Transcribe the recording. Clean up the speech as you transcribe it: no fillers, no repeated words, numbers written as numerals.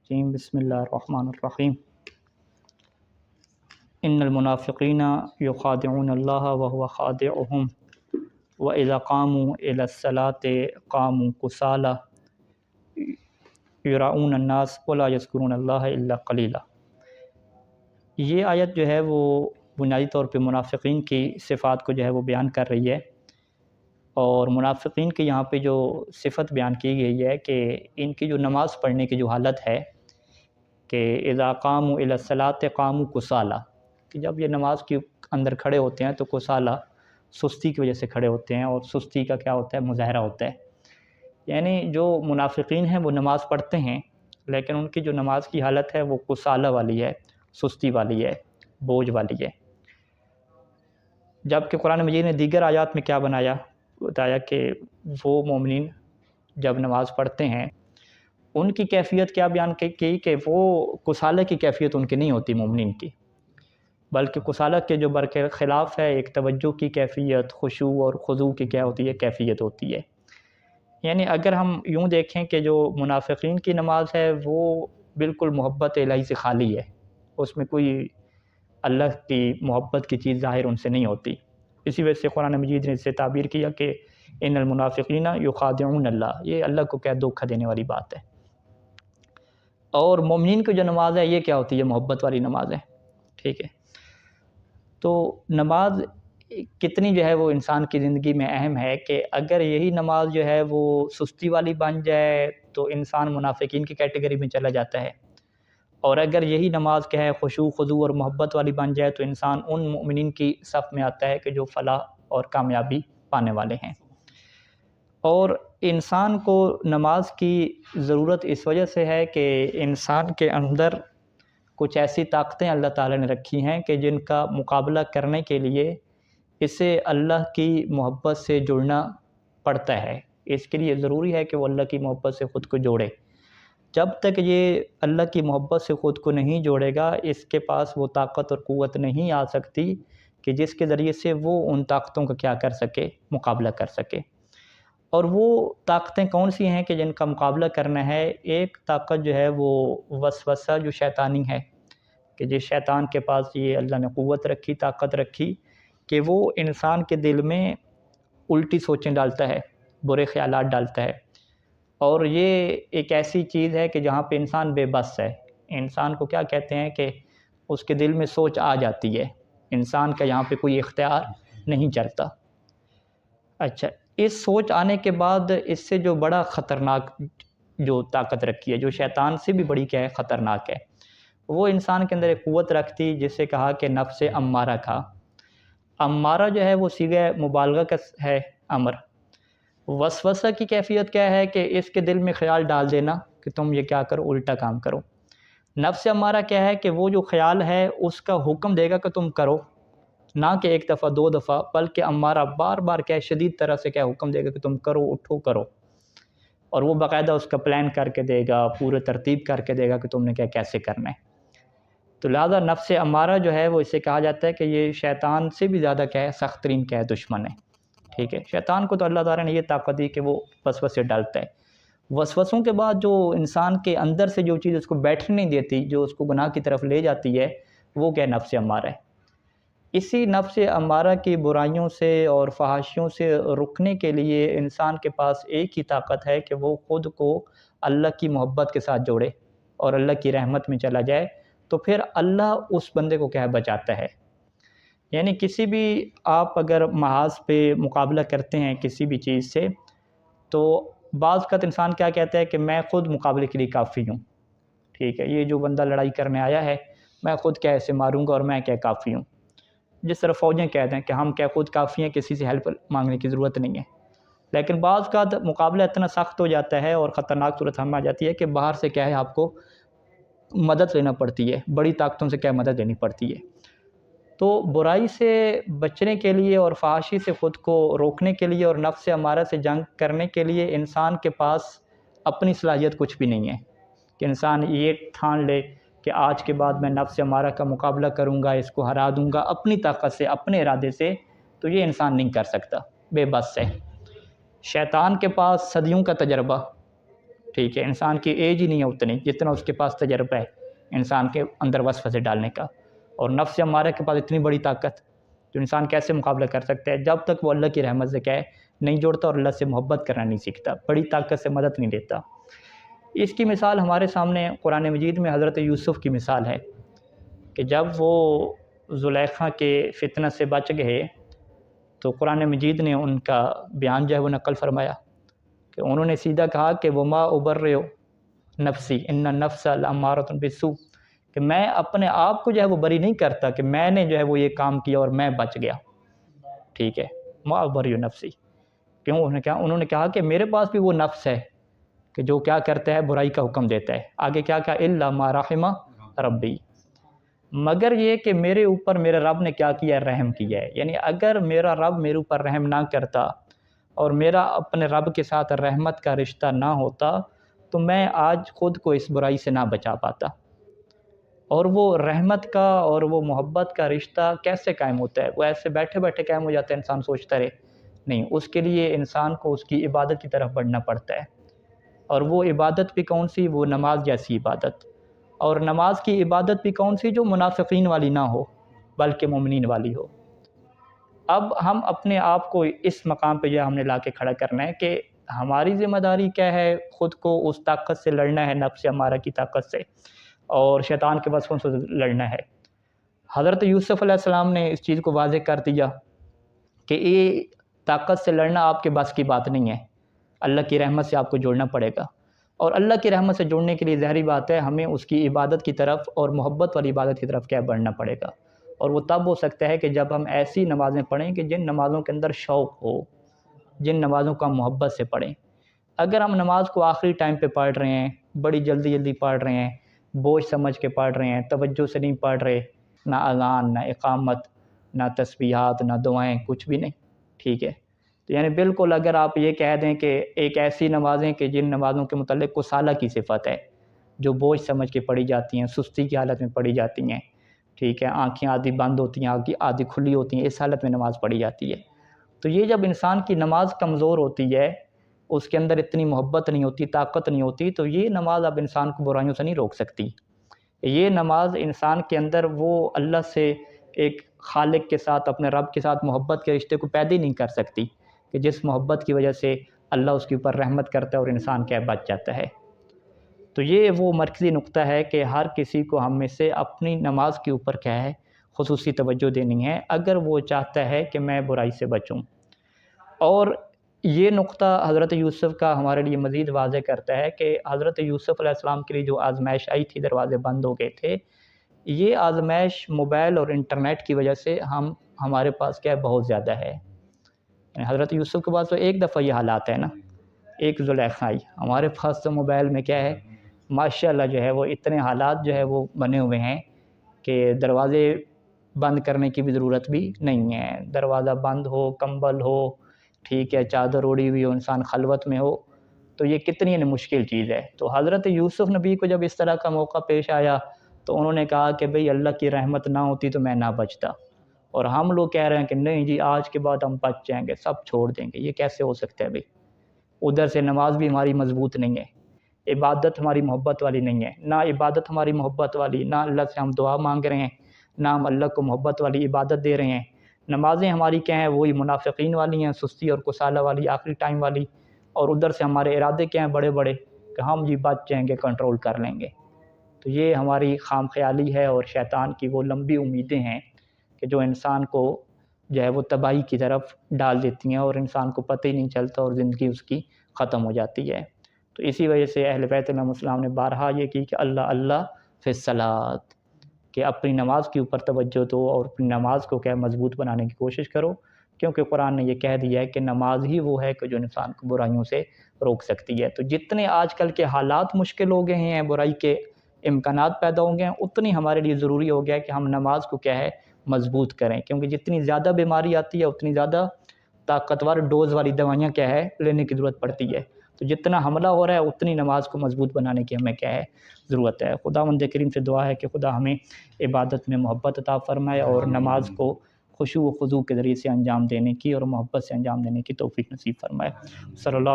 الرجیم بسم اللہ الرحمن الرحیم ان المنافقین یخادعون اللہ وهو خادعهم واذا قاموا الى الصلاة قاموا کسالى یراؤون الناس ولا یذکرون اللہ الا قلیلا۔ یہ آیت جو ہے وہ بنیادی طور پہ منافقین کی صفات کو جو ہے وہ بیان کر رہی ہے، اور منافقین کی یہاں پہ جو صفت بیان کی گئی ہے کہ ان کی جو نماز پڑھنے کی جو حالت ہے کہ اذا قاموا الی الصلاۃ قاموا کسالى، کہ جب یہ نماز کے اندر کھڑے ہوتے ہیں تو کسالى سستی کی وجہ سے کھڑے ہوتے ہیں، اور سستی کا کیا ہوتا ہے؟ مظاہرہ ہوتا ہے۔ یعنی جو منافقین ہیں وہ نماز پڑھتے ہیں لیکن ان کی جو نماز کی حالت ہے وہ کسالى والی ہے، سستی والی ہے، بوجھ والی ہے۔ جبکہ قرآن مجید نے دیگر آیات میں کیا بتایا کہ وہ مومنین جب نماز پڑھتے ہیں ان کی کیفیت کیا بیان کی کہ وہ کسالہ کی کیفیت ان کی نہیں ہوتی مومنین کی، بلکہ کسالہ کے جو برخلاف ہے ایک توجہ کی کیفیت، خشوع اور خضوع کی کیا ہوتی ہے؟ کیفیت ہوتی ہے۔ یعنی اگر ہم یوں دیکھیں کہ جو منافقین کی نماز ہے وہ بالکل محبت الہی سے خالی ہے، اس میں کوئی اللہ کی محبت کی چیز ظاہر ان سے نہیں ہوتی۔ اسی وجہ سے قرآن مجید نے اس سے تعبیر کیا کہ ان المنافقین یخادعون اللہ، یہ اللہ کو کیا دھوکہ دینے والی بات ہے۔ اور مومنین کی جو نماز ہے یہ کیا ہوتی ہے؟ محبت والی نماز ہے، ٹھیک ہے۔ تو نماز کتنی جو ہے وہ انسان کی زندگی میں اہم ہے کہ اگر یہی نماز جو ہے وہ سستی والی بن جائے تو انسان منافقین کی کیٹیگری میں چلا جاتا ہے، اور اگر یہی نماز کیا ہے خشوع خضوع اور محبت والی بن جائے تو انسان ان مومنین کی صف میں آتا ہے کہ جو فلاح اور کامیابی پانے والے ہیں۔ اور انسان کو نماز کی ضرورت اس وجہ سے ہے کہ انسان کے اندر کچھ ایسی طاقتیں اللہ تعالیٰ نے رکھی ہیں کہ جن کا مقابلہ کرنے کے لیے اسے اللہ کی محبت سے جڑنا پڑتا ہے۔ اس کے لیے ضروری ہے کہ وہ اللہ کی محبت سے خود کو جوڑے۔ جب تک یہ اللہ کی محبت سے خود کو نہیں جوڑے گا اس کے پاس وہ طاقت اور قوت نہیں آ سکتی کہ جس کے ذریعے سے وہ ان طاقتوں کا کیا کر سکے؟ مقابلہ کر سکے۔ اور وہ طاقتیں کون سی ہیں کہ جن کا مقابلہ کرنا ہے؟ ایک طاقت جو ہے وہ وسوسہ جو شیطانی ہے، کہ جس شیطان کے پاس یہ اللہ نے قوت رکھی، طاقت رکھی کہ وہ انسان کے دل میں الٹی سوچیں ڈالتا ہے، برے خیالات ڈالتا ہے۔ اور یہ ایک ایسی چیز ہے کہ جہاں پہ انسان بے بس ہے، انسان کو کیا کہتے ہیں کہ اس کے دل میں سوچ آ جاتی ہے، انسان کا یہاں پہ کوئی اختیار نہیں چلتا۔ اچھا، اس سوچ آنے کے بعد اس سے جو بڑا خطرناک جو طاقت رکھی ہے، جو شیطان سے بھی بڑی کیا ہے؟ خطرناک ہے، وہ انسان کے اندر ایک قوت رکھتی جس سے کہا کہ نفس امارہ کا۔ امارہ جو ہے وہ صیغہ مبالغہ کا ہے، امر۔ وسوسہ کی کیفیت کیا ہے کہ اس کے دل میں خیال ڈال دینا کہ تم یہ کیا کرو؟ الٹا کام کرو۔ نفس امارہ کیا ہے کہ وہ جو خیال ہے اس کا حکم دے گا کہ تم کرو، نہ کہ ایک دفعہ دو دفعہ، بلکہ امارہ بار بار کیا ہے؟ شدید طرح سے کیا حکم دے گا کہ تم کرو، اٹھو کرو، اور وہ باقاعدہ اس کا پلان کر کے دے گا، پورے ترتیب کر کے دے گا کہ تم نے کیا کیسے کرنا ہے۔ تو لہذا نفس امارہ جو ہے وہ اسے کہا جاتا ہے کہ یہ شیطان سے بھی زیادہ کیا ہے؟ سخت ترین کیا ہے؟ دشمن ہے، ٹھیک ہے۔ شیطان کو تو اللہ تعالیٰ نے یہ طاقت دی کہ وہ وسوسے ڈالتا ہے۔ وسوسوں کے بعد جو انسان کے اندر سے جو چیز اس کو بیٹھنے نہیں دیتی، جو اس کو گناہ کی طرف لے جاتی ہے، وہ کیا نفس امارہ ہے۔ اسی نفس امارہ کی برائیوں سے اور فحاشیوں سے رکنے کے لیے انسان کے پاس ایک ہی طاقت ہے کہ وہ خود کو اللہ کی محبت کے ساتھ جوڑے اور اللہ کی رحمت میں چلا جائے، تو پھر اللہ اس بندے کو کیا ہے؟ بچاتا ہے۔ یعنی کسی بھی آپ اگر محاذ پہ مقابلہ کرتے ہیں کسی بھی چیز سے، تو بعض اوقات انسان کیا کہتا ہے کہ میں خود مقابلے کے لیے کافی ہوں، ٹھیک ہے، یہ جو بندہ لڑائی کرنے آیا ہے میں خود کیا ایسے ماروں گا اور میں کیا کافی ہوں۔ جس طرح فوجیں کہتے ہیں کہ ہم کیا خود کافی ہیں، کسی سے ہیلپ مانگنے کی ضرورت نہیں ہے۔ لیکن بعض اوقات مقابلہ اتنا سخت ہو جاتا ہے اور خطرناک صورت ہم آ جاتی ہے کہ باہر سے کیا ہے؟ آپ کو مدد لینا پڑتی ہے، بڑی طاقتوں سے کیا مدد لینی پڑتی ہے۔ تو برائی سے بچنے کے لیے اور فحاشی سے خود کو روکنے کے لیے اور نفس امارہ سے جنگ کرنے کے لیے انسان کے پاس اپنی صلاحیت کچھ بھی نہیں ہے کہ انسان یہ ٹھان لے کہ آج کے بعد میں نفس امارہ کا مقابلہ کروں گا، اس کو ہرا دوں گا اپنی طاقت سے، اپنے ارادے سے، تو یہ انسان نہیں کر سکتا، بے بس ہے۔ شیطان کے پاس صدیوں کا تجربہ، ٹھیک ہے، انسان کی ایج ہی نہیں ہے اتنی جتنا اس کے پاس تجربہ ہے انسان کے اندر وسوسے ڈالنے کا، اور نفس ہمارے کے پاس اتنی بڑی طاقت جو انسان کیسے مقابلہ کر سکتا ہے جب تک وہ اللہ کی رحمت سے کیا ہے نہیں جوڑتا اور اللہ سے محبت کرنا نہیں سیکھتا، بڑی طاقت سے مدد نہیں لیتا۔ اس کی مثال ہمارے سامنے قرآن مجید میں حضرت یوسف کی مثال ہے کہ جب وہ زلیخا کے فتنہ سے بچ گئے تو قرآن مجید نے ان کا بیان جو ہے وہ نقل فرمایا کہ انہوں نے سیدھا کہا کہ وما ابرئ نفسی ان النفس لامارۃ بالسوء، کہ میں اپنے آپ کو جو ہے وہ بری نہیں کرتا کہ میں نے جو ہے وہ یہ کام کیا اور میں بچ گیا، ٹھیک ہے، ما ابرئ نفسی، کیوں؟ انہوں نے کہا کہ میرے پاس بھی وہ نفس ہے کہ جو کیا کرتا ہے برائی کا حکم دیتا ہے، آگے کیا کہا الا ما رحم ربی، مگر یہ کہ میرے اوپر میرے رب نے کیا کیا، رحم کیا ہے، یعنی اگر میرا رب میرے اوپر رحم نہ کرتا اور میرا اپنے رب کے ساتھ رحمت کا رشتہ نہ ہوتا تو میں آج خود کو اس برائی سے نہ بچا پاتا۔ اور وہ رحمت کا اور وہ محبت کا رشتہ کیسے قائم ہوتا ہے؟ وہ ایسے بیٹھے بیٹھے قائم ہو جاتا ہے، انسان سوچتا رہے نہیں، اس کے لیے انسان کو اس کی عبادت کی طرف بڑھنا پڑتا ہے، اور وہ عبادت بھی کون سی؟ وہ نماز جیسی عبادت، اور نماز کی عبادت بھی کون سی؟ جو منافقین والی نہ ہو بلکہ مومنین والی ہو۔ اب ہم اپنے آپ کو اس مقام پہ جو ہم نے لا کے کھڑا کرنا ہے کہ ہماری ذمہ داری کیا ہے، خود کو اس طاقت سے لڑنا ہے، نفس ہمارا کی طاقت سے اور شیطان کے وسوسوں سے لڑنا ہے۔ حضرت یوسف علیہ السلام نے اس چیز کو واضح کر دیا کہ یہ طاقت سے لڑنا آپ کے بس کی بات نہیں ہے، اللہ کی رحمت سے آپ کو جوڑنا پڑے گا، اور اللہ کی رحمت سے جوڑنے کے لیے ظاہری بات ہے ہمیں اس کی عبادت کی طرف اور محبت والی عبادت کی طرف کیا بڑھنا پڑے گا، اور وہ تب ہو سکتا ہے کہ جب ہم ایسی نمازیں پڑھیں کہ جن نمازوں کے اندر شوق ہو، جن نمازوں کو ہم محبت سے پڑھیں۔ اگر ہم نماز کو آخری ٹائم پہ پڑھ رہے ہیں، بڑی جلدی جلدی پڑھ رہے ہیں، بوجھ سمجھ کے پڑھ رہے ہیں، توجہ سے نہیں پڑھ رہے، نہ اذان، نہ اقامت، نہ تسبیحات، نہ دعائیں، کچھ بھی نہیں، ٹھیک ہے، تو یعنی بالکل اگر آپ یہ کہہ دیں کہ ایک ایسی نمازیں کہ جن نمازوں کے متعلق کسالہ کی صفت ہے، جو بوجھ سمجھ کے پڑھی جاتی ہیں، سستی کی حالت میں پڑھی جاتی ہیں، ٹھیک ہے، آنکھیں آدھی بند ہوتی ہیں، آدھی کھلی ہوتی ہیں، اس حالت میں نماز پڑھی جاتی ہے، تو یہ جب انسان کی نماز کمزور ہوتی ہے، اس کے اندر اتنی محبت نہیں ہوتی، طاقت نہیں ہوتی، تو یہ نماز اب انسان کو برائیوں سے نہیں روک سکتی۔ یہ نماز انسان کے اندر وہ اللہ سے ایک خالق کے ساتھ، اپنے رب کے ساتھ محبت کے رشتے کو پیدا ہی نہیں کر سکتی کہ جس محبت کی وجہ سے اللہ اس کے اوپر رحمت کرتا ہے اور انسان کیا بچ جاتا ہے۔ تو یہ وہ مرکزی نقطہ ہے کہ ہر کسی کو ہم میں سے اپنی نماز کے اوپر کیا ہے خصوصی توجہ دینی ہے اگر وہ چاہتا ہے کہ میں برائی سے بچوں۔ اور یہ نقطہ حضرت یوسف کا ہمارے لیے مزید واضح کرتا ہے کہ حضرت یوسف علیہ السلام کے لیے جو آزمائش آئی تھی، دروازے بند ہو گئے تھے، یہ آزمائش موبائل اور انٹرنیٹ کی وجہ سے ہمارے پاس کیا ہے بہت زیادہ ہے۔ یعنی حضرت یوسف کے پاس تو ایک دفعہ یہ حالات ہے نا، ایک زلیخا آئی، ہمارے پاس تو موبائل میں کیا ہے ماشاءاللہ جو ہے وہ اتنے حالات جو ہے وہ بنے ہوئے ہیں کہ دروازے بند کرنے کی بھی ضرورت بھی نہیں ہے، دروازہ بند ہو، کمبل ہو، ٹھیک ہے، چادر اوڑی ہوئی ہو، انسان خلوت میں ہو، تو یہ کتنی مشکل چیز ہے۔ تو حضرت یوسف نبی کو جب اس طرح کا موقع پیش آیا تو انہوں نے کہا کہ بھئی اللہ کی رحمت نہ ہوتی تو میں نہ بچتا، اور ہم لوگ کہہ رہے ہیں کہ نہیں جی آج کے بعد ہم بچ جائیں گے، سب چھوڑ دیں گے، یہ کیسے ہو سکتا ہے بھئی؟ ادھر سے نماز بھی ہماری مضبوط نہیں ہے، عبادت ہماری محبت والی نہیں ہے، نہ عبادت ہماری محبت والی، نہ اللہ سے ہم دعا مانگ رہے ہیں، نہ ہم اللہ کو محبت والی عبادت دے رہے ہیں، نمازیں ہماری کیا ہیں وہی منافقین والی ہیں، سستی اور کسالہ والی، آخری ٹائم والی، اور ادھر سے ہمارے ارادے کیا ہیں بڑے بڑے کہ ہم جی بچ جائیں گے، کنٹرول کر لیں گے۔ تو یہ ہماری خام خیالی ہے اور شیطان کی وہ لمبی امیدیں ہیں کہ جو انسان کو جو ہے وہ تباہی کی طرف ڈال دیتی ہیں اور انسان کو پتہ ہی نہیں چلتا اور زندگی اس کی ختم ہو جاتی ہے۔ تو اسی وجہ سے اہل بیت علیہم السلام نے بارہا یہ کی کہ اللہ اللہ فی الصلاۃ، کہ اپنی نماز کے اوپر توجہ دو اور اپنی نماز کو کیا مضبوط بنانے کی کوشش کرو، کیونکہ قرآن نے یہ کہہ دیا ہے کہ نماز ہی وہ ہے کہ جو انسان کو برائیوں سے روک سکتی ہے۔ تو جتنے آج کل کے حالات مشکل ہو گئے ہیں، برائی کے امکانات پیدا ہو گئے ہیں، اتنی ہمارے لیے ضروری ہو گیا ہے کہ ہم نماز کو کیا ہے مضبوط کریں، کیونکہ جتنی زیادہ بیماری آتی ہے اتنی زیادہ طاقتور ڈوز والی دوائیاں کیا ہے لینے کی ضرورت پڑتی ہے۔ تو جتنا حملہ ہو رہا ہے اتنی نماز کو مضبوط بنانے کی ہمیں کیا ہے ضرورت ہے۔ خداوند کریم سے دعا ہے کہ خدا ہمیں عبادت میں محبت عطا فرمائے اور نماز کو خشوع و خضوع کے ذریعے سے انجام دینے کی اور محبت سے انجام دینے کی توفیق نصیب فرمائے۔ صلی اللہ